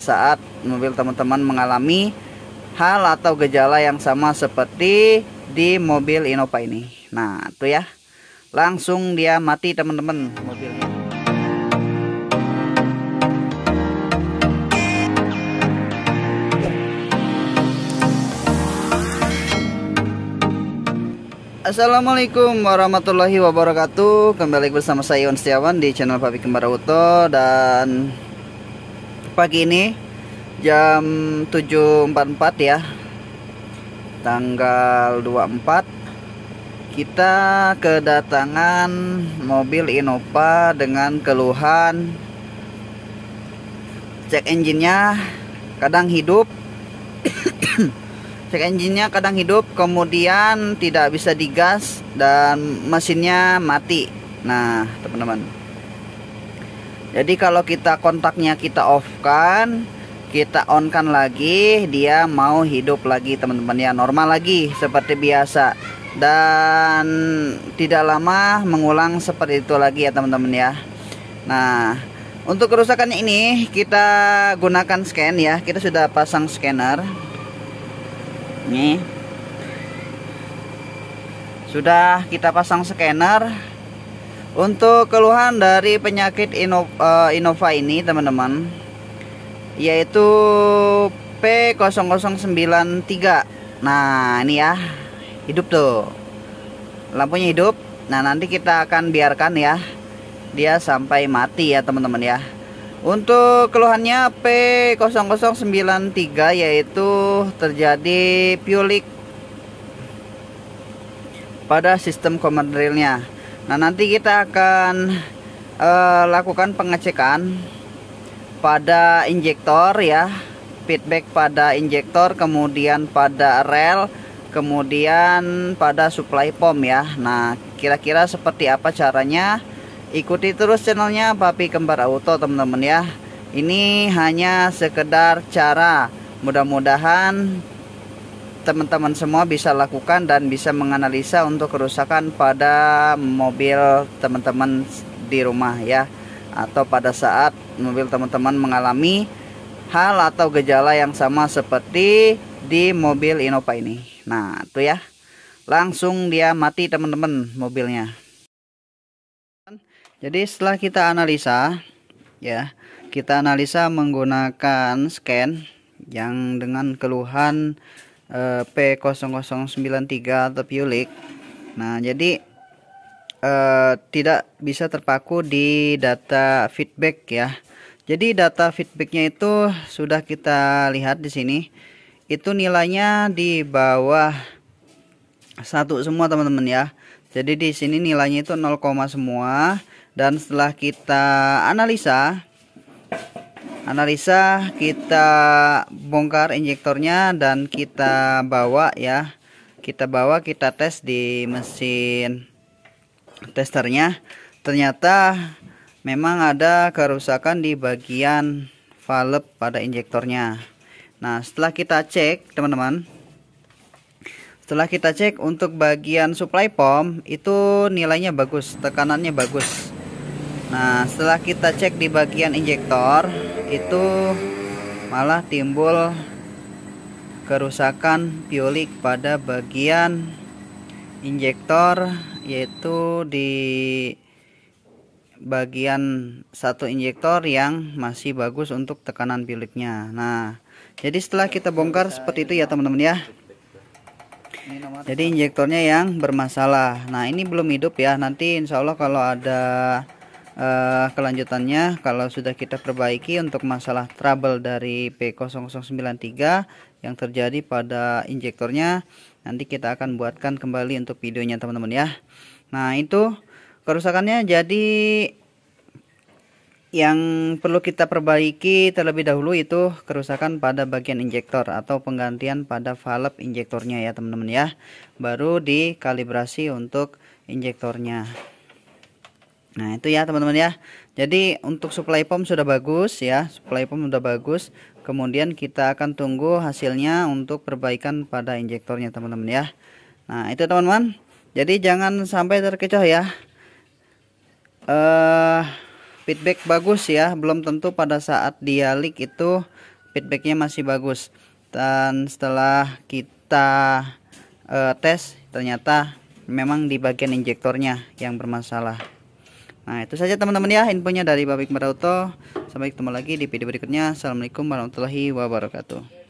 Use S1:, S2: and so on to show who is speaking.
S1: Saat mobil teman-teman mengalami hal atau gejala yang sama seperti di mobil Innova ini. Nah, tuh ya. Langsung dia mati teman-teman mobilnya. Assalamualaikum warahmatullahi wabarakatuh. Kembali bersama saya Iwan Setiawan di channel Papi Kembar Auto. Dan pagi ini jam 7.44 ya, tanggal 24, kita kedatangan mobil Innova dengan keluhan cek engine-nya kadang hidup. Cek engine-nya kadang hidup, kemudian tidak bisa digas dan mesinnya mati. Nah teman-teman, jadi kalau kita kontaknya kita off kan, kita on kan lagi, dia mau hidup lagi teman-teman ya, normal lagi seperti biasa. Dan tidak lama mengulang seperti itu lagi ya teman-teman ya. Nah, untuk kerusakan ini kita gunakan scan ya. Kita sudah pasang scanner. Nih, sudah kita pasang scanner. Untuk keluhan dari penyakit Innova ini teman-teman, yaitu P0093. Nah ini ya, hidup tuh, lampunya hidup. Nah nanti kita akan biarkan ya dia sampai mati ya teman-teman ya. Untuk keluhannya P0093 yaitu terjadi fuel leak pada sistem command railnya. Nah nanti kita akan lakukan pengecekan pada injektor ya, feedback pada injektor, kemudian pada rel, kemudian pada supply pom ya. Nah kira-kira seperti apa caranya? Ikuti terus channelnya Papi Kembar Auto teman-teman ya. Ini hanya sekedar cara, mudah-mudahan teman-teman semua bisa lakukan dan bisa menganalisa untuk kerusakan pada mobil teman-teman di rumah ya, atau pada saat mobil teman-teman mengalami hal atau gejala yang sama seperti di mobil Innova ini. Nah tuh ya, langsung dia mati teman-teman mobilnya. Jadi setelah kita analisa ya, kita analisa menggunakan scan yang dengan keluhan P0093 atau fuel leak. Nah jadi tidak bisa terpaku di data feedback ya. Jadi data feedbacknya itu sudah kita lihat di sini, itu nilainya di bawah 1 semua teman-teman ya. Jadi di sini nilainya itu 0, semua. Dan setelah kita analisa, kita bongkar injektornya dan kita bawa ya, kita tes di mesin testernya. Ternyata memang ada kerusakan di bagian valve pada injektornya. Nah setelah kita cek teman-teman, untuk bagian supply pom itu nilainya bagus, tekanannya bagus. Nah setelah kita cek di bagian injektor, itu malah timbul kerusakan fuel leak pada bagian injektor, yaitu di bagian satu injektor yang masih bagus untuk tekanan fuel leaknya. Nah jadi setelah kita bongkar seperti itu ya teman-teman ya, jadi injektornya yang bermasalah. Nah ini belum hidup ya, nanti insya Allah kalau ada kelanjutannya, kalau sudah kita perbaiki untuk masalah trouble dari P0093 yang terjadi pada injektornya, nanti kita akan buatkan kembali untuk videonya teman-teman ya. Nah itu kerusakannya. Jadi yang perlu kita perbaiki terlebih dahulu itu kerusakan pada bagian injektor atau penggantian pada valve injektornya ya teman-teman ya, baru dikalibrasi untuk injektornya. Nah itu ya teman-teman ya. Jadi untuk supply pom sudah bagus ya, kemudian kita akan tunggu hasilnya untuk perbaikan pada injektornya teman-teman ya. Nah itu teman-teman, jadi jangan sampai terkecoh ya. feedback bagus ya, belum tentu pada saat dia leak itu feedbacknya masih bagus. Dan setelah kita tes, ternyata memang di bagian injektornya yang bermasalah. Nah, itu saja teman-teman ya infonya dari Babik Auto. Sampai ketemu lagi di video berikutnya. Assalamualaikum warahmatullahi wabarakatuh.